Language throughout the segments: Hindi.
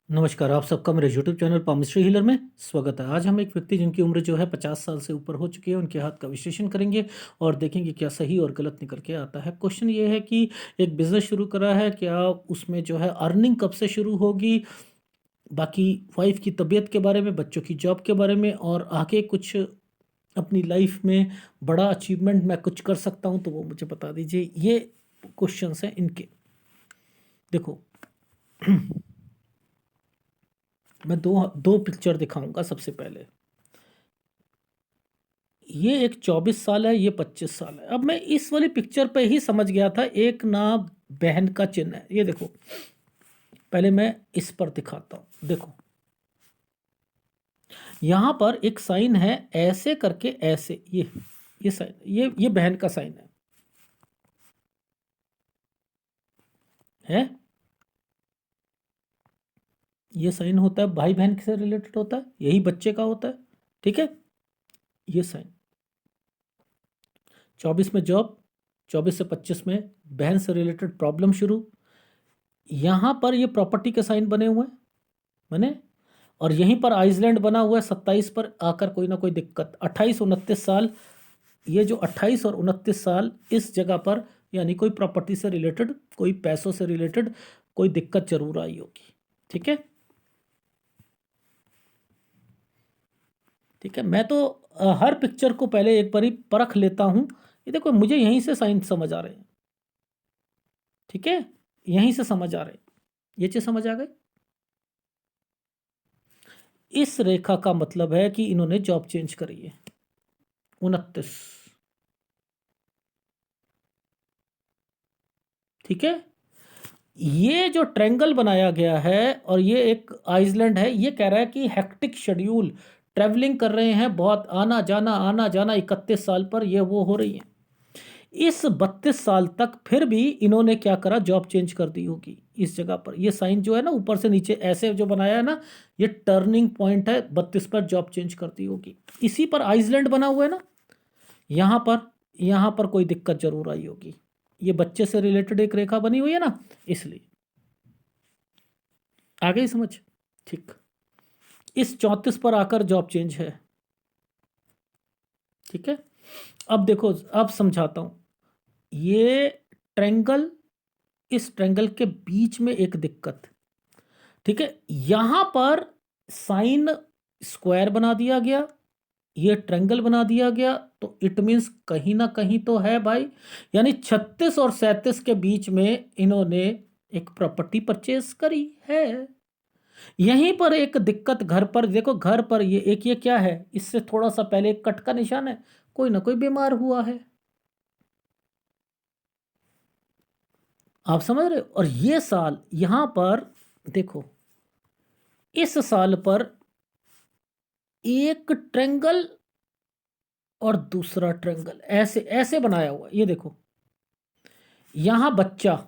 नमस्कार, आप सबका मेरे यूट्यूब चैनल पामिस्ट्री हीलर में स्वागत है। आज हम एक व्यक्ति जिनकी उम्र जो है 50 साल से ऊपर हो चुकी है, उनके हाथ का विश्लेषण करेंगे और देखेंगे क्या सही और गलत निकल के आता है। क्वेश्चन ये है कि एक बिज़नेस शुरू करा है, क्या उसमें जो है अर्निंग कब से शुरू होगी? बाकी वाइफ़ की तबीयत के बारे में, बच्चों की जॉब के बारे में और आगे कुछ अपनी लाइफ़ में बड़ा अचीवमेंट मैं कुछ कर सकता हूँ, तो वो मुझे बता दीजिए। ये क्वेश्चन्स हैं इनके। देखो, मैं दो पिक्चर दिखाऊँगा सबसे पहले। ये एक 24 साल है, ये 25 साल है। अब मैं इस वाली पिक्चर पे ही समझ गया था, एक ना बहन का चिन्ह है। ये देखो, पहले मैं इस पर दिखाता हूँ। देखो, यहाँ पर एक साइन है, ऐसे करके ऐसे, ये साइन, ये बहन का साइन है। ये साइन होता है भाई बहन से रिलेटेड होता है, यही बच्चे का होता है। ठीक है, ये साइन 24 में जॉब, 24 से 25 में बहन से रिलेटेड प्रॉब्लम शुरू। यहाँ पर ये प्रॉपर्टी के साइन बने हुए हैं, बने, और यहीं पर आइसलैंड बना हुआ है। 27 पर आकर कोई ना कोई दिक्कत, 28-29 साल, ये जो 28 और 29 साल इस जगह पर, यानी कोई प्रॉपर्टी से रिलेटेड, कोई पैसों से रिलेटेड कोई दिक्कत जरूर आई होगी। ठीक है, ठीक है। मैं तो हर पिक्चर को पहले एक बार ही परख लेता हूँ। ये देखो, मुझे यहीं से साइन समझ आ रहे हैं। ठीक है, यहीं से समझ आ रहे हैं, ये चीज समझ आ गई। इस रेखा का मतलब है कि इन्होंने जॉब चेंज करी है। 29, ठीक है। ये जो ट्रायंगल बनाया गया है और ये एक आइसलैंड है, ये कह रहा है कि हेक्टिक शेड्यूल, ट्रैवलिंग कर रहे हैं बहुत, आना जाना 31 साल पर ये वो हो रही है। इस 32 साल तक फिर भी इन्होंने क्या करा, जॉब चेंज कर दी होगी इस जगह पर। ये साइन जो है ना ऊपर से नीचे ऐसे जो बनाया है ना, ये टर्निंग पॉइंट है। 32 पर जॉब चेंज कर दी होगी। इसी पर आइसलैंड बना हुआ है ना, यहाँ पर कोई दिक्कत जरूर आई होगी। ये बच्चे से रिलेटेड एक रेखा बनी हुई है ना, इसलिए। आ गई समझ? ठीक। इस 34 पर आकर जॉब चेंज है। ठीक है, अब देखो, अब समझाता हूं। ये ट्रायंगल, इस ट्रायंगल के बीच में एक दिक्कत। ठीक है, यहां पर साइन स्क्वायर बना दिया गया, ये ट्रायंगल बना दिया गया, तो इट मींस कहीं ना कहीं तो है भाई। यानी 36 और 37 के बीच में इन्होंने एक प्रॉपर्टी परचेज करी है। यहीं पर एक दिक्कत, घर पर देखो, घर पर ये एक, ये क्या है, इससे थोड़ा सा पहले एक कट का निशान है, कोई ना कोई बीमार हुआ है। आप समझ रहे हो? और ये साल यहां पर देखो, इस साल पर एक ट्रेंगल और दूसरा ट्रेंगल ऐसे ऐसे बनाया हुआ है। ये देखो, यहां बच्चा,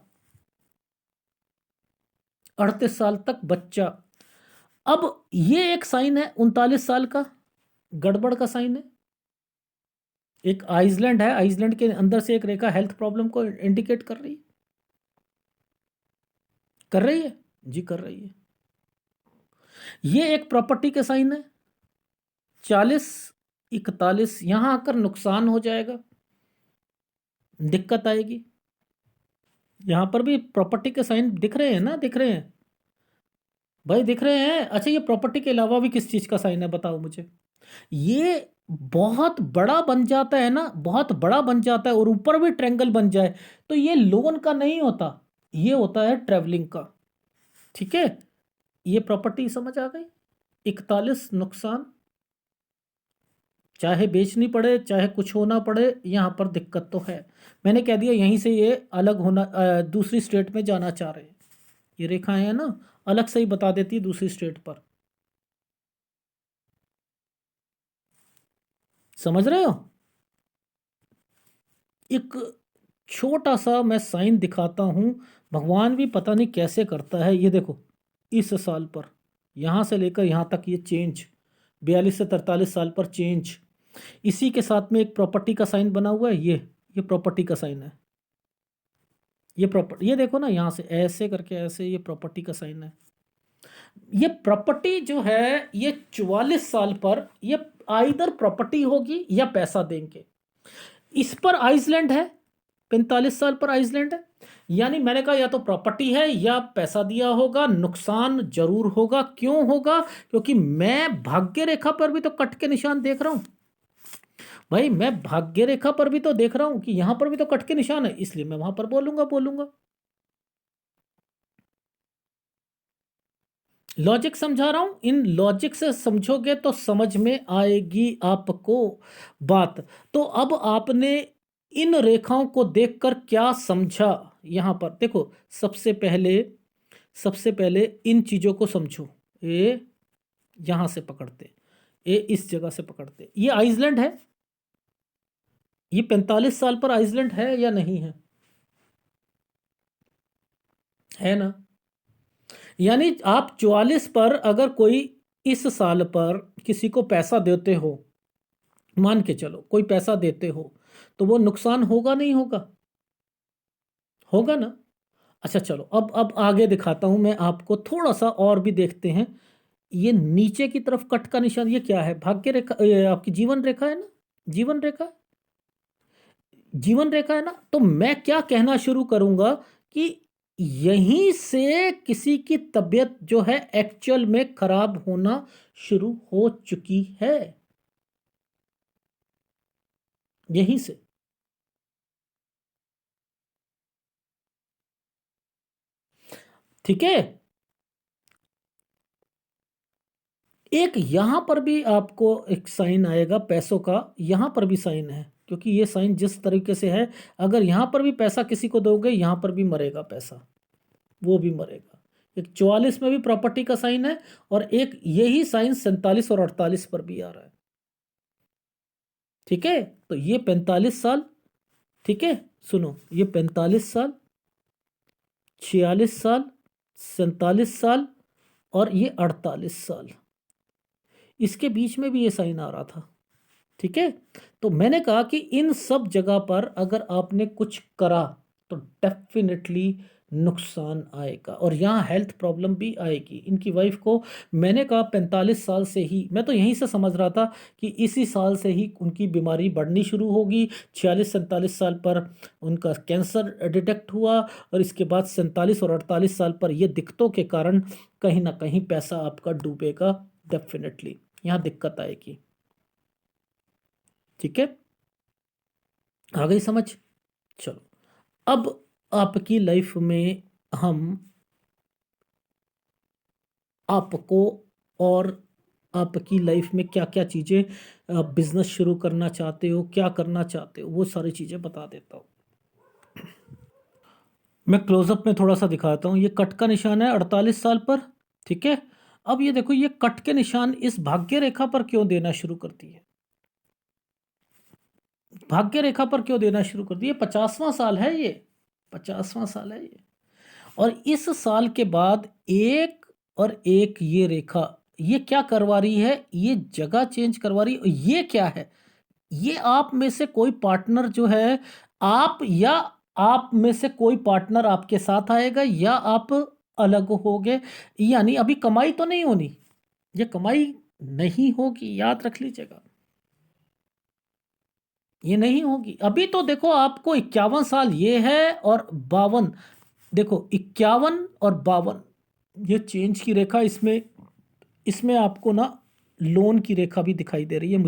38 साल तक बच्चा। अब ये एक साइन है 39 साल का, गड़बड़ का साइन है। एक आइसलैंड है, आइसलैंड के अंदर से एक रेखा हेल्थ प्रॉब्लम को इंडिकेट कर रही है। कर रही है जी, कर रही है। ये एक प्रॉपर्टी के साइन है, 40-41, यहां आकर नुकसान हो जाएगा, दिक्कत आएगी। यहां पर भी प्रॉपर्टी के साइन दिख रहे हैं ना, दिख रहे हैं भाई, दिख रहे हैं। अच्छा, ये प्रॉपर्टी के अलावा भी किस चीज का साइन है बताओ मुझे। ये बहुत बड़ा बन जाता है ना, बहुत बड़ा बन जाता है और ऊपर भी ट्रायंगल बन जाए, तो ये लोन का नहीं होता, ये होता है ट्रैवलिंग का। ठीक है, ये प्रॉपर्टी समझ आ गई। 41 नुकसान, चाहे बेचनी पड़े चाहे कुछ होना पड़े, यहाँ पर दिक्कत तो है। मैंने कह दिया यहीं से ये अलग होना, दूसरी स्टेट में जाना चाह रहे हैं। ये रेखाएं हैं ना, अलग से ही बता देती है दूसरी स्टेट पर। समझ रहे हो? एक छोटा सा मैं साइन दिखाता हूं, भगवान भी पता नहीं कैसे करता है। ये देखो, इस साल पर यहां से लेकर यहां तक ये चेंज, 42 से 43 साल पर चेंज। इसी के साथ में एक प्रॉपर्टी का साइन बना हुआ है, ये प्रॉपर्टी का साइन है। ये प्रॉपर्टी, ये देखो ना, यहां से ऐसे करके ऐसे, ये प्रॉपर्टी का साइन है। ये प्रॉपर्टी जो है ये 44 साल पर ये आइदर प्रॉपर्टी होगी या पैसा देंगे। इस पर आइसलैंड है, 45 साल पर आइसलैंड है। यानी मैंने कहा या तो प्रॉपर्टी है या पैसा दिया होगा, नुकसान जरूर होगा। क्यों होगा? क्योंकि मैं भाग्य रेखा पर भी तो कट के निशान देख रहा हूं भाई, मैं भाग्य रेखा पर भी तो देख रहा हूं कि यहां पर भी तो कट के निशान है, इसलिए मैं वहां पर बोलूंगा। लॉजिक समझा रहा हूं, इन लॉजिक से समझोगे तो समझ में आएगी आपको बात। तो अब आपने इन रेखाओं को देखकर क्या समझा? यहां पर देखो, सबसे पहले इन चीजों को समझो। ए यहां से पकड़ते, ए इस जगह से पकड़ते, ये आइसलैंड है। ये 45 साल पर आइसलैंड है या नहीं है? है ना? यानी आप 44 पर अगर कोई इस साल पर किसी को पैसा देते हो, मान के चलो कोई पैसा देते हो, तो वो नुकसान होगा नहीं होगा? होगा ना? अच्छा चलो, अब आगे दिखाता हूं मैं आपको, थोड़ा सा और भी देखते हैं। ये नीचे की तरफ कट का निशान, ये क्या है? भाग्य रेखा, ये आपकी जीवन रेखा है ना? जीवन रेखा, जीवन रेखा है ना? तो मैं क्या कहना शुरू करूंगा कि यहीं से किसी की तबीयत जो है एक्चुअल में खराब होना शुरू हो चुकी है, यहीं से। ठीक है, एक यहां पर भी आपको एक साइन आएगा पैसों का, यहां पर भी साइन है, क्योंकि ये साइन जिस तरीके से है, अगर यहां पर भी पैसा किसी को दोगे, यहां पर भी मरेगा पैसा, वो भी मरेगा। एक 44 में भी प्रॉपर्टी का साइन है, और एक यही साइन 47 और 48 पर भी आ रहा है। ठीक है, तो ये 45 साल, ठीक है, सुनो, ये 45 साल, 46 साल, 47 साल, और ये 48 साल, इसके बीच में भी ये साइन आ रहा था। ठीक है, तो मैंने कहा कि इन सब जगह पर अगर आपने कुछ करा तो डेफिनेटली नुकसान आएगा, और यहाँ हेल्थ प्रॉब्लम भी आएगी। इनकी वाइफ को मैंने कहा 45 साल से ही, मैं तो यहीं से समझ रहा था कि इसी साल से ही उनकी बीमारी बढ़नी शुरू होगी। 46-47 साल पर उनका कैंसर डिटेक्ट हुआ, और इसके बाद 47 और 48 साल पर ये दिक्कतों के कारण कहीं ना कहीं पैसा आपका डूबेगा, डेफिनेटली यहाँ दिक्कत आएगी। ठीक है, आ गई समझ? चलो, अब आपकी लाइफ में हम आपको, और आपकी लाइफ में क्या क्या चीज़ें, बिजनेस शुरू करना चाहते हो, क्या करना चाहते हो, वो सारी चीज़ें बता देता हूँ। मैं क्लोजअप में थोड़ा सा दिखाता हूँ। ये कट का निशान है 48 साल पर। ठीक है, अब ये देखो, ये कट के निशान इस भाग्य रेखा पर क्यों देना शुरू करती है? भाग्य रेखा पर क्यों देना शुरू कर दिए? 50वां साल है ये, 50वां साल है ये। और इस साल के बाद एक और एक ये रेखा, ये क्या करवा रही है? ये जगह चेंज करवा रही है। ये क्या है? ये आप में से कोई पार्टनर जो है, आप या आप में से कोई पार्टनर आपके साथ आएगा, या आप अलग होगे। यानी अभी कमाई तो नहीं होनी, ये कमाई नहीं होगी, याद रख लीजिएगा, ये नहीं होगी अभी। तो देखो, आपको 51 साल ये है, और 52, देखो 51 और 52, ये चेंज की रेखा, इसमें इसमें आपको ना लोन की रेखा भी दिखाई दे रही है।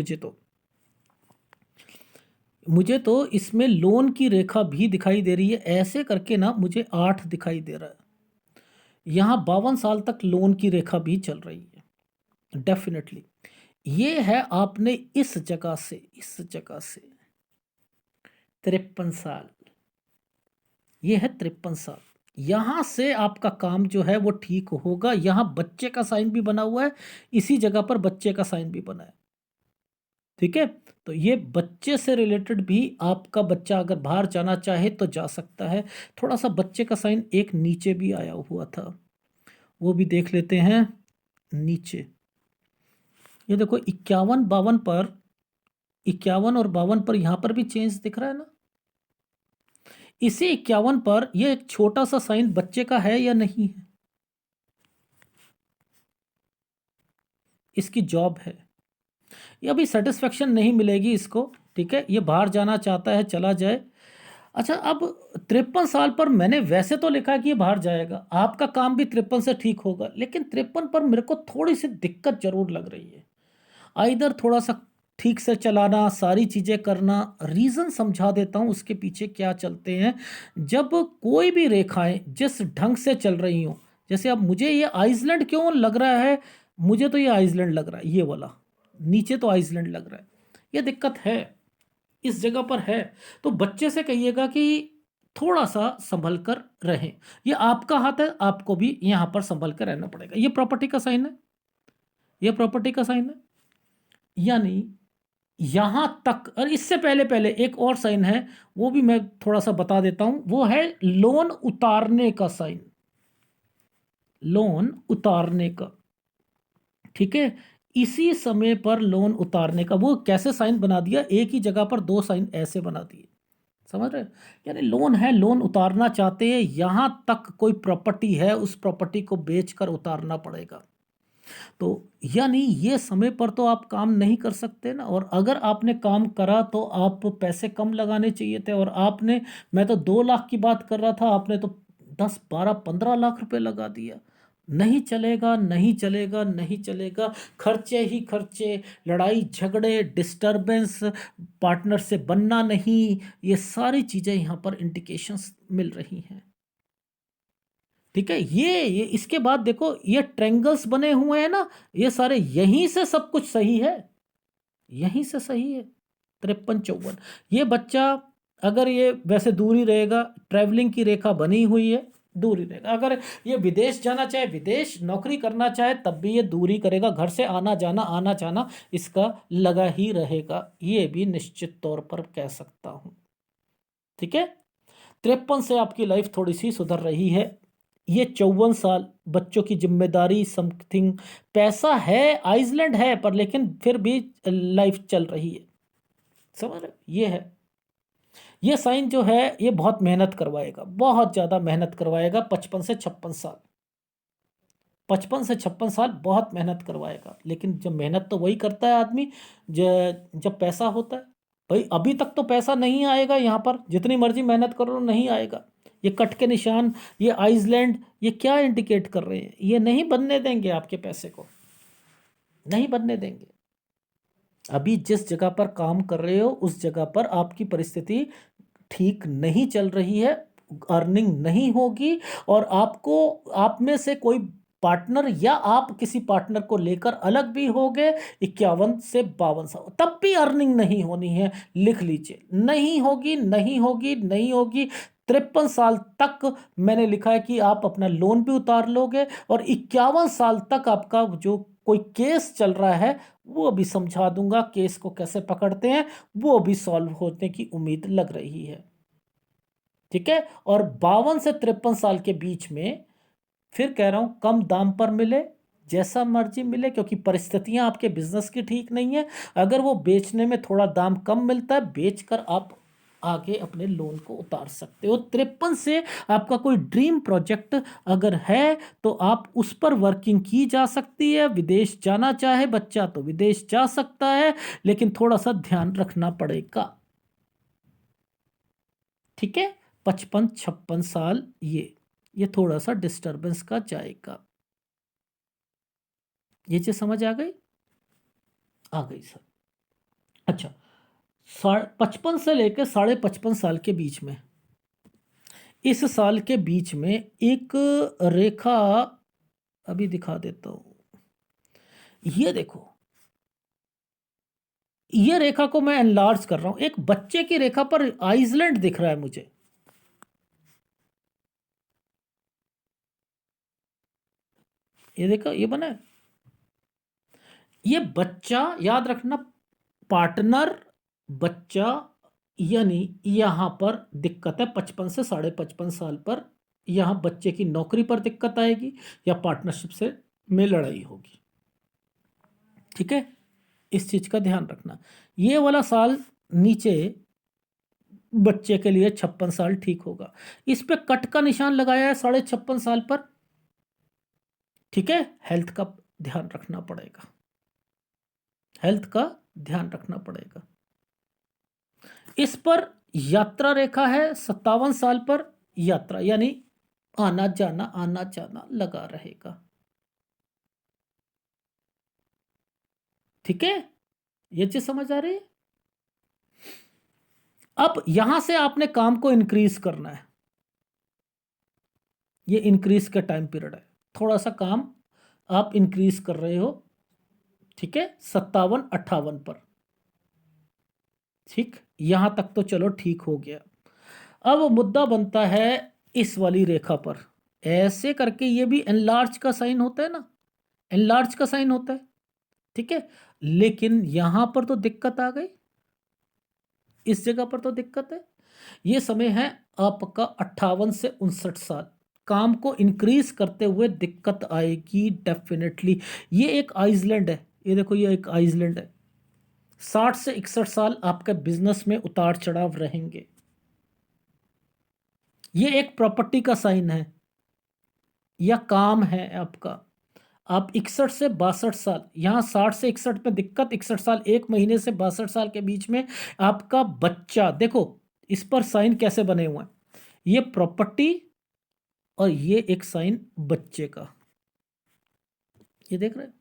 मुझे तो इसमें लोन की रेखा भी दिखाई दे रही है। ऐसे करके ना मुझे 8 दिखाई दे रहा है। यहाँ 52 साल तक लोन की रेखा भी चल रही है, डेफिनेटली। ये है आपने इस जगह से 53 साल, ये है 53 साल। यहां से आपका काम जो है वो ठीक होगा। यहां बच्चे का साइन भी बना हुआ है, इसी जगह पर बच्चे का साइन भी बना है। ठीक है, तो ये बच्चे से रिलेटेड भी, आपका बच्चा अगर बाहर जाना चाहे तो जा सकता है। थोड़ा सा बच्चे का साइन एक नीचे भी आया हुआ था, वो भी देख लेते हैं। नीचे ये देखो, 51-52 पर, 51 और 52 पर यहां पर भी चेंज दिख रहा है ना। इसी 51 पर ये एक छोटा सा साइन बच्चे का है या नहीं है? इसकी जॉब है, ये अभी सेटिस्फेक्शन नहीं मिलेगी इसको, ठीक है, ये बाहर जाना चाहता है, चला जाए। अच्छा, अब 53 साल पर मैंने वैसे तो लिखा है कि ये बाहर जाएगा, आपका काम भी 53 से ठीक होगा, लेकिन 53 पर मेरे को थोड़ी सी दिक्कत जरूर लग रही है। इधर थोड़ा सा ठीक से चलाना, सारी चीज़ें करना, रीज़न समझा देता हूँ उसके पीछे क्या चलते हैं। जब कोई भी रेखाएं जिस ढंग से चल रही हों, जैसे अब मुझे ये आइसलैंड क्यों लग रहा है, मुझे तो ये आइसलैंड लग रहा है, ये वाला नीचे तो आइसलैंड लग रहा है, ये दिक्कत है, इस जगह पर है। तो बच्चे से कहिएगा कि थोड़ा सा संभल कर रहें, ये आपका हाथ है, आपको भी यहाँ पर संभल कर रहना पड़ेगा। ये प्रॉपर्टी का साइन है, ये प्रॉपर्टी का साइन है, यानी यहां तक। और इससे पहले पहले एक और साइन है, वो भी मैं थोड़ा सा बता देता हूं, वो है लोन उतारने का साइन, लोन उतारने का, ठीक है। इसी समय पर लोन उतारने का, वो कैसे साइन बना दिया, एक ही जगह पर दो साइन ऐसे बना दिए, समझ रहे हैं? यानी लोन है, लोन उतारना चाहते हैं, यहां तक कोई प्रॉपर्टी है, उस प्रॉपर्टी को बेचकर उतारना पड़ेगा। तो यानी ये समय पर तो आप काम नहीं कर सकते ना, और अगर आपने काम करा तो आप पैसे कम लगाने चाहिए थे, और आपने, मैं तो 2 लाख की बात कर रहा था, आपने तो 10, 12, 15 लाख रुपए लगा दिया। नहीं चलेगा, नहीं चलेगा, नहीं चलेगा, खर्चे ही खर्चे, लड़ाई झगड़े, डिस्टरबेंस, पार्टनर से बनना नहीं, ये सारी चीज़ें यहाँ पर इंडिकेशंस मिल रही हैं, ठीक है। ये इसके बाद देखो, ये ट्रेंगल्स बने हुए हैं ना, ये सारे यहीं से सब कुछ सही है, यहीं से सही है। 53, 54, ये बच्चा अगर ये वैसे दूर ही रहेगा, ट्रैवलिंग की रेखा बनी हुई है, दूर ही रहेगा। अगर ये विदेश जाना चाहे, विदेश नौकरी करना चाहे, तब भी ये दूरी करेगा, घर से आना जाना, आना जाना इसका लगा ही रहेगा, ये भी निश्चित तौर पर कह सकता हूं, ठीक है। 53 से आपकी लाइफ थोड़ी सी सुधर रही है। ये 54 साल बच्चों की जिम्मेदारी, समथिंग, पैसा है, आइसलैंड है पर, लेकिन फिर भी लाइफ चल रही है, समझ रहे? ये है, ये साइन जो है ये बहुत मेहनत करवाएगा, बहुत ज़्यादा मेहनत करवाएगा। 55 से 56 साल, 55 से 56 साल बहुत मेहनत करवाएगा, लेकिन जब मेहनत तो वही करता है आदमी जब पैसा होता है। भाई अभी तक तो पैसा नहीं आएगा, यहाँ पर जितनी मर्जी मेहनत करो नहीं आएगा। ये कट के निशान, ये आइसलैंड, ये क्या इंडिकेट कर रहे हैं, ये नहीं बनने देंगे, आपके पैसे को नहीं बनने देंगे। अभी जिस जगह पर काम कर रहे हो उस जगह पर आपकी परिस्थिति ठीक नहीं चल रही है, अर्निंग नहीं होगी, और आपको, आप में से कोई पार्टनर या आप किसी पार्टनर को लेकर अलग भी हो गए 51 से 52 साल, तब भी अर्निंग नहीं होनी है, लिख लीजिए, नहीं होगी, नहीं होगी, नहीं होगी। 53 साल तक मैंने लिखा है कि आप अपना लोन भी उतार लोगे, और 51 साल तक आपका जो कोई केस चल रहा है वो भी समझा दूंगा, केस को कैसे पकड़ते हैं वो भी सॉल्व होने की उम्मीद लग रही है, ठीक है। और 52 से 53 साल के बीच में, फिर कह रहा हूं, कम दाम पर मिले, जैसा मर्जी मिले, क्योंकि परिस्थितियां आपके बिजनेस की ठीक नहीं है। अगर वो बेचने में थोड़ा दाम कम मिलता है, बेचकर आप आगे अपने लोन को उतार सकते हो। 53 से आपका कोई ड्रीम प्रोजेक्ट अगर है तो आप उस पर वर्किंग की जा सकती है। विदेश जाना चाहे बच्चा तो विदेश जा सकता है, लेकिन थोड़ा सा ध्यान रखना पड़ेगा, ठीक है। 55, 56 साल ये थोड़ा सा डिस्टरबेंस का जाएगा। ये चीज समझ आ गई? आ गई सर। अच्छा, 55 से लेकर 55.5 साल के बीच में, इस साल के बीच में एक रेखा अभी दिखा देता हूं, ये देखो, ये रेखा को मैं एनलार्ज कर रहा हूं, एक बच्चे की रेखा पर आइसलैंड दिख रहा है मुझे, ये देखो, ये बना है, ये बच्चा, याद रखना, पार्टनर, बच्चा, यानी यहां पर दिक्कत है 55 से 55 साल पर, यहां बच्चे की नौकरी पर दिक्कत आएगी या पार्टनरशिप से में लड़ाई होगी, ठीक है। इस चीज का ध्यान रखना। ये वाला साल ध्यान बच्चे के लिए 56 साल ठीक होगा। इस पे कट का निशान लगाया है 56.5 साल पर, ठीक है। हेल्थ का ध्यान रखना पड़ेगा, हेल्थ का ध्यान रखना पड़ेगा। इस पर यात्रा रेखा है 57 साल पर यात्रा, यानी आना जाना लगा रहेगा। ठीक है, ये चीज समझ आ रही है। अब यहां से आपने काम को इंक्रीज करना है, ये इंक्रीज का टाइम पीरियड है, थोड़ा सा काम आप इंक्रीज कर रहे हो। ठीक है, 57-58 पर। ठीक, यहां तक तो चलो ठीक हो गया। अब मुद्दा बनता है इस वाली रेखा पर, ऐसे करके ये भी एनलार्ज का साइन होता है ना, एनलार्ज का साइन होता है। ठीक है, लेकिन यहां पर तो दिक्कत आ गई, इस जगह पर तो दिक्कत है। ये समय है आपका 58 से 59 साल, काम को इंक्रीज करते हुए दिक्कत आएगी डेफिनेटली। ये एक आइसलैंड है, ये देखो ये एक आइसलैंड है। 60 से 61 साल आपके बिजनेस में उतार चढ़ाव रहेंगे। ये एक प्रॉपर्टी का साइन है या काम है आपका। आप 61 से 62 साल, यहां 60 से 61 में दिक्कत, 61 साल 1 महीने से 62 साल के बीच में आपका बच्चा, देखो इस पर साइन कैसे बने हुए हैं, ये प्रॉपर्टी और ये एक साइन बच्चे का, ये देख रहे हैं।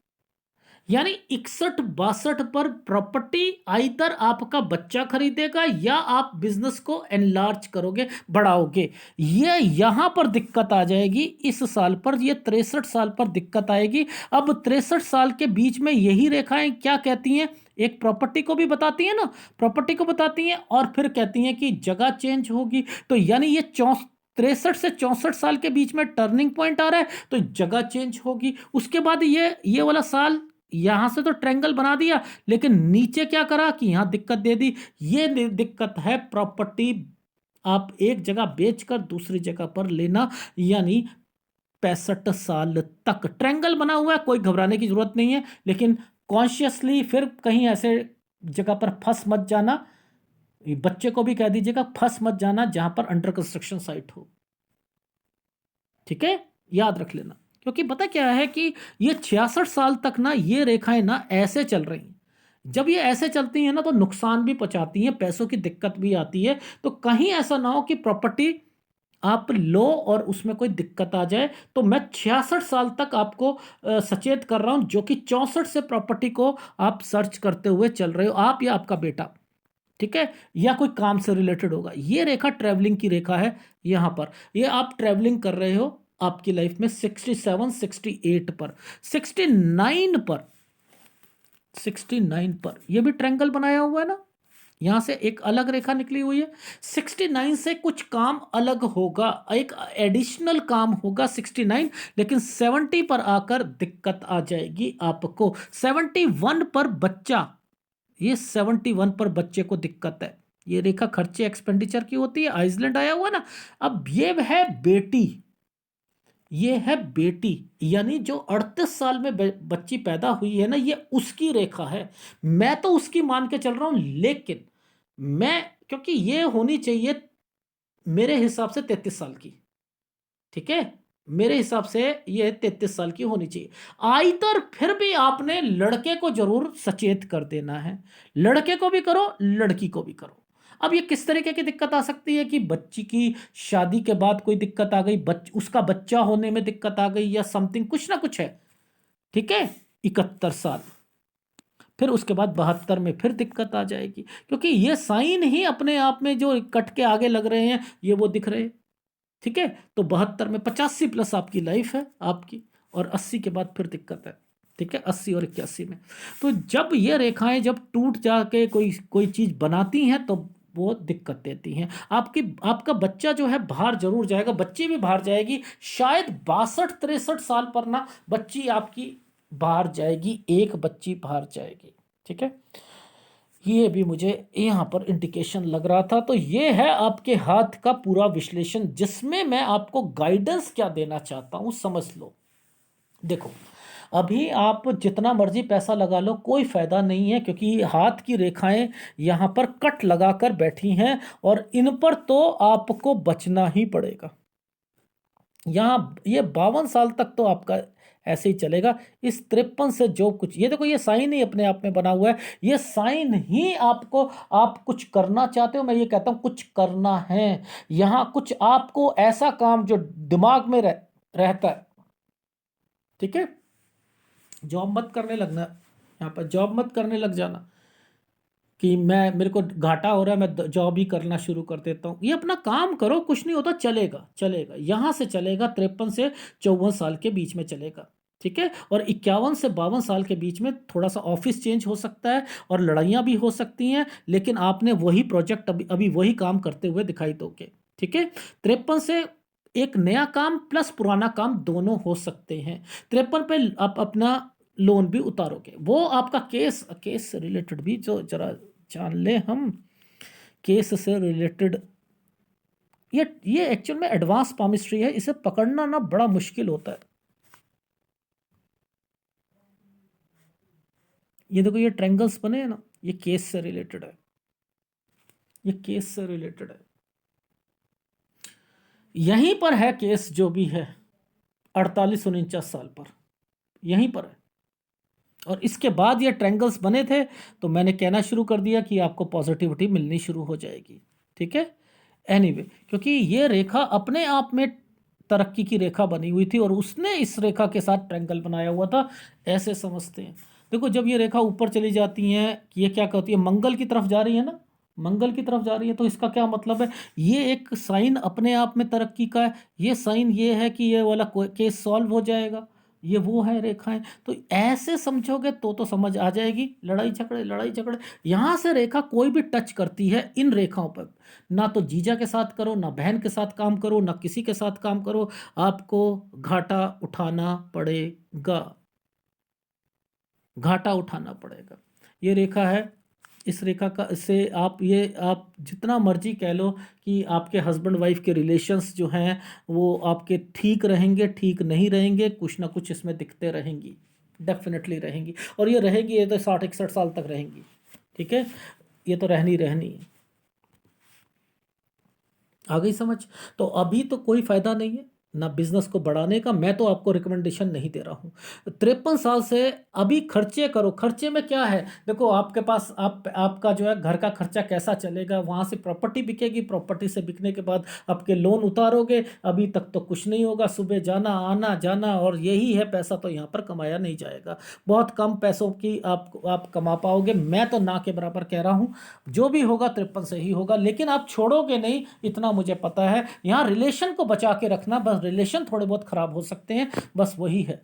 यानी 61-62 पर प्रॉपर्टी आइदर आपका बच्चा खरीदेगा या आप बिजनेस को एनलार्ज करोगे, बढ़ाओगे। ये यहां पर दिक्कत आ जाएगी इस साल पर, ये 63 साल पर दिक्कत आएगी। अब 63 साल के बीच में यही रेखाएं क्या कहती हैं, एक प्रॉपर्टी को भी बताती है ना, प्रॉपर्टी को बताती हैं और फिर कहती हैं कि जगह चेंज होगी। तो यानी ये 63 से 64 साल के बीच में टर्निंग पॉइंट आ रहा है, तो जगह चेंज होगी। उसके बाद ये वाला साल यहां से तो ट्रायंगल बना दिया, लेकिन नीचे क्या करा कि यहां दिक्कत दे दी। ये दिक्कत है प्रॉपर्टी आप एक जगह बेचकर दूसरी जगह पर लेना, यानी 65 साल तक ट्रायंगल बना हुआ है, कोई घबराने की जरूरत नहीं है। लेकिन कॉन्शियसली फिर कहीं ऐसे जगह पर फंस मत जाना, बच्चे को भी कह दीजिएगा फंस मत जाना जहां पर अंडर कंस्ट्रक्शन साइट हो। ठीक है, याद रख लेना, क्योंकि पता क्या है कि ये 66 साल तक ना ये रेखाएं ना ऐसे चल रही हैं। जब ये ऐसे चलती हैं ना तो नुकसान भी पहुंचाती हैं, पैसों की दिक्कत भी आती है। तो कहीं ऐसा ना हो कि प्रॉपर्टी आप लो और उसमें कोई दिक्कत आ जाए। तो मैं 66 साल तक आपको सचेत कर रहा हूं, जो कि 64 से प्रॉपर्टी को आप सर्च करते हुए चल रहे हो, आप या आपका बेटा। ठीक है, या कोई काम से रिलेटेड होगा। ये रेखा ट्रैवलिंग की रेखा है, यहां पर ये आप ट्रैवलिंग कर रहे हो आपकी लाइफ में 67 68 पर, 69 पर, 69 पर ये भी ट्रायंगल बनाया हुआ है ना, यहां से एक अलग रेखा निकली हुई है। 69 से कुछ काम अलग होगा, एक एडिशनल काम होगा 69, लेकिन 70 पर आकर दिक्कत आ जाएगी आपको। 71 पर बच्चा, ये 71 पर बच्चे को दिक्कत है। ये रेखा खर्चे एक्सपेंडिचर की होती है, आइसलैंड आया हुआ ना। अब ये है बेटी, ये है बेटी, यानी जो 38 साल में बच्ची पैदा हुई है ना, ये उसकी रेखा है। मैं तो उसकी मान के चल रहा हूं, लेकिन मैं, क्योंकि ये होनी चाहिए मेरे हिसाब से 33 साल की। ठीक है, मेरे हिसाब से ये 33 साल की होनी चाहिए। आइतर फिर भी आपने लड़के को जरूर सचेत कर देना है, लड़के को भी करो लड़की को भी करो। अब ये किस तरीके की दिक्कत आ सकती है कि बच्ची की शादी के बाद कोई दिक्कत आ गई, उसका बच्चा होने में दिक्कत आ गई या समथिंग, कुछ ना कुछ है। ठीक है, 71 साल, फिर उसके बाद 72 में फिर दिक्कत आ जाएगी, क्योंकि ये साइन ही अपने आप में जो कट के आगे लग रहे हैं ये वो दिख रहे हैं। ठीक है, तो 72 में 85 प्लस आपकी लाइफ है आपकी, और 80 के बाद फिर दिक्कत है। ठीक है, 80 और 81 में। तो जब ये रेखाएं जब टूट जाके कोई कोई चीज बनाती हैं तो वो दिक्कत देती हैं। आपका बच्चा जो है बाहर जरूर जाएगा, बच्ची भी बाहर जाएगी, शायद 62-63 साल पर ना बच्ची आपकी बाहर जाएगी, एक बच्ची बाहर जाएगी। ठीक है, ये भी मुझे यहाँ पर इंडिकेशन लग रहा था। तो ये है आपके हाथ का पूरा विश्लेषण, जिसमें मैं आपको गाइडेंस क्या देना चाहता हूँ समझ लो। देखो, अभी आप जितना मर्जी पैसा लगा लो कोई फायदा नहीं है, क्योंकि हाथ की रेखाएं यहाँ पर कट लगाकर बैठी हैं और इन पर तो आपको बचना ही पड़ेगा। यहाँ ये 52 साल तक तो आपका ऐसे ही चलेगा। इस 53 से जो कुछ, ये देखो ये साइन ही अपने आप में बना हुआ है, ये साइन ही आपको, आप कुछ करना चाहते हो, मैं ये कहता हूं कुछ करना है यहां, कुछ आपको ऐसा काम जो दिमाग में रहता है, ठीक है। जॉब मत करने लगना, यहाँ पर जॉब मत करने लग जाना कि मेरे को घाटा हो रहा है, मैं जॉब ही करना शुरू कर देता हूँ। ये अपना काम करो, कुछ नहीं होता, चलेगा चलेगा, यहाँ से चलेगा। 53 से 54 साल के बीच में चलेगा, ठीक है। और 51 से 52 साल के बीच में थोड़ा सा ऑफिस चेंज हो सकता है और लड़ाइयाँ भी हो सकती हैं, लेकिन आपने वही प्रोजेक्ट अभी वही काम करते हुए दिखाई दोगे, ठीक है। 53 से एक नया काम प्लस पुराना काम दोनों हो सकते हैं। 53 पे आप अपना लोन भी उतारोगे, वो आपका केस केस से रिलेटेड भी जो जरा जान ले हम, केस से रिलेटेड। ये एक्चुअल में एडवांस पामिस्ट्री है, इसे पकड़ना ना बड़ा मुश्किल होता है। ये देखो ये ट्रायंगल्स बने हैं ना, ये केस से रिलेटेड है, ये केस से रिलेटेड है। यहीं पर है केस जो भी है 48-49 साल पर, यहीं पर है। और इसके बाद ये ट्रायंगल्स बने थे तो मैंने कहना शुरू कर दिया कि आपको पॉजिटिविटी मिलनी शुरू हो जाएगी, ठीक है। एनीवे क्योंकि ये रेखा अपने आप में तरक्की की रेखा बनी हुई थी और उसने इस रेखा के साथ ट्रायंगल बनाया हुआ था, ऐसे समझते हैं। देखो जब ये रेखा ऊपर चली जाती है, ये क्या कहती है, मंगल की तरफ जा रही है ना, मंगल की तरफ जा रही है, तो इसका क्या मतलब है, ये एक साइन अपने आप में तरक्की का है। ये साइन ये है कि ये वाला केस सॉल्व हो जाएगा, ये वो है रेखाएं। तो ऐसे समझोगे तो समझ आ जाएगी। लड़ाई झगड़े लड़ाई झगड़े, यहां से रेखा कोई भी टच करती है इन रेखाओं पर, ना तो जीजा के साथ करो, ना बहन के साथ काम करो, ना किसी के साथ काम करो, आपको घाटा उठाना पड़ेगा, घाटा उठाना पड़ेगा। ये रेखा है, इस रेखा का से आप जितना मर्जी कह लो कि आपके हस्बैंड वाइफ के रिलेशंस जो हैं वो आपके ठीक रहेंगे, ठीक नहीं रहेंगे, कुछ ना कुछ इसमें दिखते रहेंगी, डेफिनेटली रहेंगी। और ये रहेगी, ये तो 60-61 साल तक रहेंगी, ठीक है। ये तो रहनी रहनी है। आ गई समझ। तो अभी तो कोई फायदा नहीं है ना बिजनेस को बढ़ाने का, मैं तो आपको रिकमेंडेशन नहीं दे रहा हूँ। 53 साल से अभी खर्चे करो। खर्चे में क्या है, देखो आपके पास आपका जो है घर का खर्चा कैसा चलेगा, वहाँ से प्रॉपर्टी बिकेगी, प्रॉपर्टी से बिकने के बाद आपके लोन उतारोगे, अभी तक तो कुछ नहीं होगा, सुबह जाना आना जाना, और यही है पैसा तो यहाँ पर कमाया नहीं जाएगा। बहुत कम पैसों की आप कमा पाओगे, मैं तो ना के बराबर कह रहा हूँ। जो भी होगा 53 से ही होगा, लेकिन आप छोड़ोगे नहीं, इतना मुझे पता है। यहाँ रिलेशन को बचा के रखना, बस रिलेशन थोड़े बहुत खराब हो सकते हैं, बस वही है।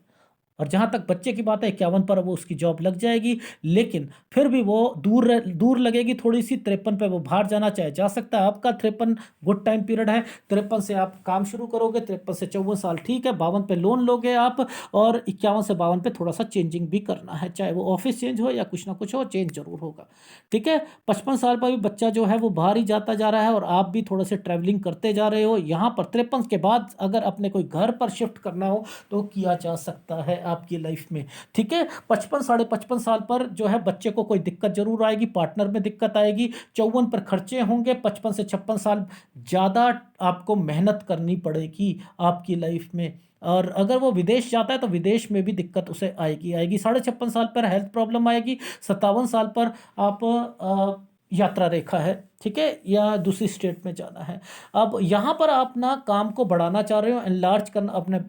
और जहाँ तक बच्चे की बात है 51 पर वो उसकी जॉब लग जाएगी, लेकिन फिर भी वो दूर लगेगी थोड़ी सी। 53 पे वो बाहर जाना चाहे जा सकता है, आपका 53 गुड टाइम पीरियड है। 53 से आप काम शुरू करोगे, 53 से 54 साल ठीक है, 52 पे लोन लोगे आप, और 51 से 52 पे थोड़ा सा चेंजिंग भी करना है, चाहे वो ऑफिस चेंज हो या कुछ ना कुछ हो, चेंज जरूर होगा, ठीक है। 55 साल पर भी बच्चा जो है वो बाहर ही जाता जा रहा है और आप भी थोड़ा से ट्रैवलिंग करते जा रहे हो। यहाँ पर 53 के बाद अगर अपने कोई घर पर शिफ्ट करना हो तो किया जा सकता है आपकी लाइफ में, ठीक है। 55-55 साल पर जो है बच्चे को कोई दिक्कत जरूर आएगी, पार्टनर में दिक्कत आएगी। 54 पर खर्चे होंगे, 55 से 56 साल ज़्यादा आपको मेहनत करनी पड़ेगी आपकी लाइफ में। और अगर वो विदेश जाता है तो विदेश में भी दिक्कत उसे आएगी। 56.5 साल पर हेल्थ प्रॉब्लम आएगी। 57 साल पर आप यात्रा रेखा है, ठीक है, या दूसरी स्टेट में जाना है। अब यहाँ पर आप ना काम को बढ़ाना चाह रहे हो, एनलार्ज करना, अपने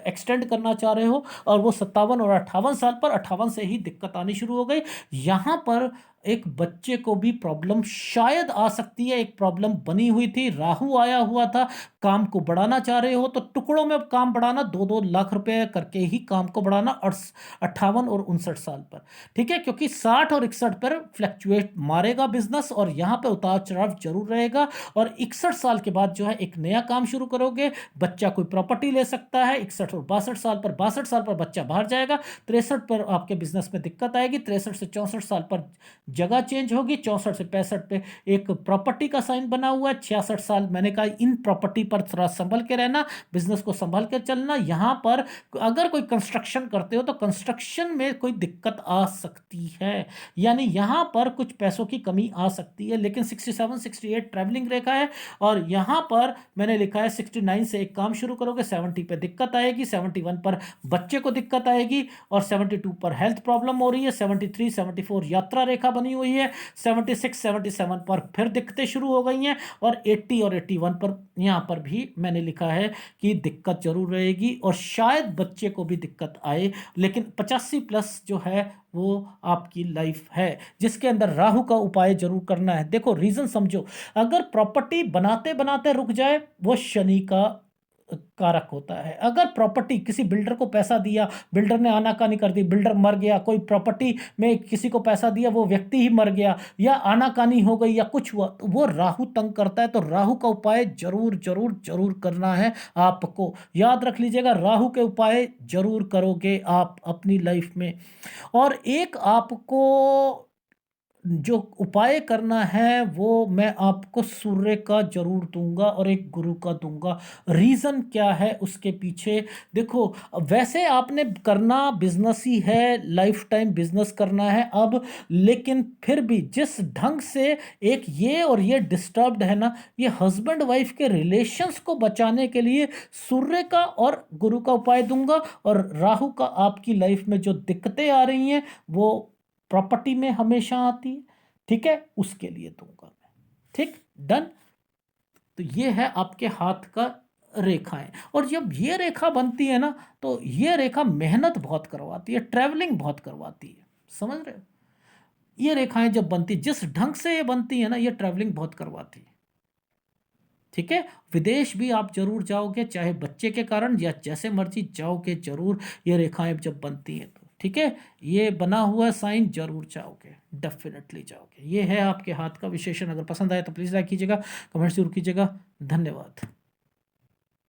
एक्सटेंड करना चाह रहे हो, और वो 57 और 58 साल पर 58 से ही दिक्कत आनी शुरू हो गई। यहाँ पर एक बच्चे को भी प्रॉब्लम शायद आ सकती है, एक प्रॉब्लम बनी हुई थी, राहु आया हुआ था। काम को बढ़ाना चाह रहे हो तो टुकड़ों में काम बढ़ाना, 2-2 लाख रुपए करके ही काम को बढ़ाना, और 58 और 59 साल पर, ठीक है। क्योंकि 60 और 61 पर फ्लैक्चुएट मारेगा बिजनेस, और यहाँ पे उतार चढ़ाव जरूर रहेगा। और 61 साल के बाद जो है एक नया काम शुरू करोगे, बच्चा कोई प्रॉपर्टी ले सकता है। 61 और 62 साल पर, 62 साल पर बच्चा बाहर जाएगा। 63 पर आपके बिजनेस में दिक्कत आएगी। 63 से 64 साल पर जगह चेंज होगी। 64 से 65 पे एक प्रॉपर्टी का साइन बना हुआ है। 66 साल मैंने कहा इन प्रॉपर्टी पर थोड़ा संभल के रहना, बिजनेस को संभल के चलना। यहाँ पर अगर कोई कंस्ट्रक्शन करते हो तो कंस्ट्रक्शन में कोई दिक्कत आ सकती है, यानी यहाँ पर कुछ पैसों की कमी आ सकती है। लेकिन 66 67 68 ट्रैवलिंग रेखा है, और यहाँ पर मैंने लिखा है 69 से एक काम शुरू करोगे, 70 पे दिक्कत आएगी, 71 पर बच्चे को दिक्कत आएगी, और 72 पर हेल्थ प्रॉब्लम हो रही है, 73 74 यात्रा रेखा बनी हुई है, 76 77 पर फिर दिक्कतें शुरू हो गई हैं, और 80 और 81 पर यहाँ पर भी मैंने लिखा है कि दिक्कत जरूर रहेगी, और शायद बच्चे को भी दिक्कत आए, लेकिन 85 प्लस जो है वो आपकी लाइफ है जिसके अंदर राहु का उपाय जरूर करना है। देखो रीजन समझो, अगर प्रॉपर्टी बनाते बनाते रुक जाए वो शनि का कारक होता है। अगर प्रॉपर्टी किसी बिल्डर को पैसा दिया, बिल्डर ने आनाकानी कर दी, बिल्डर मर गया, कोई प्रॉपर्टी में किसी को पैसा दिया वो व्यक्ति ही मर गया, या आनाकानी हो गई या कुछ हुआ, तो वो राहु तंग करता है। तो राहु का उपाय जरूर जरूर जरूर करना है आपको। याद रख लीजिएगा, राहु के उपाय जरूर करोगे आप अपनी लाइफ में। और एक आपको जो उपाय करना है वो मैं आपको सूर्य का जरूर दूंगा और एक गुरु का दूंगा। रीजन क्या है उसके पीछे, देखो वैसे आपने करना बिजनेस ही है, लाइफ टाइम बिजनेस करना है अब, लेकिन फिर भी जिस ढंग से एक ये और ये डिस्टर्ब्ड है ना, ये हस्बैंड वाइफ के रिलेशंस को बचाने के लिए सूर्य का और गुरु का उपाय दूंगा। और राहु का आपकी लाइफ में जो दिक्कतें आ रही हैं वो प्रॉपर्टी में हमेशा आती है, ठीक है, उसके लिए दूंगा मैं। ठीक, डन। तो ये है आपके हाथ का रेखाएं, और जब ये रेखा बनती है ना तो ये रेखा मेहनत बहुत करवाती है, ट्रैवलिंग बहुत करवाती है, समझ रहे हो। ये रेखाएं जब बनती, जिस ढंग से ये बनती है ना, ये ट्रैवलिंग बहुत करवाती है, ठीक है। विदेश भी आप जरूर जाओगे, चाहे बच्चे के कारण या जैसे मर्जी जाओगे जरूर, ये रेखाएं जब बनती हैं तो, ठीक है। ये बना हुआ साइन जरूर जाओगे, डेफिनेटली जाओगे। ये है आपके हाथ का विशेषण। अगर पसंद आए तो प्लीज़ लाइक कीजिएगा, कमेंट जरूर कीजिएगा। धन्यवाद।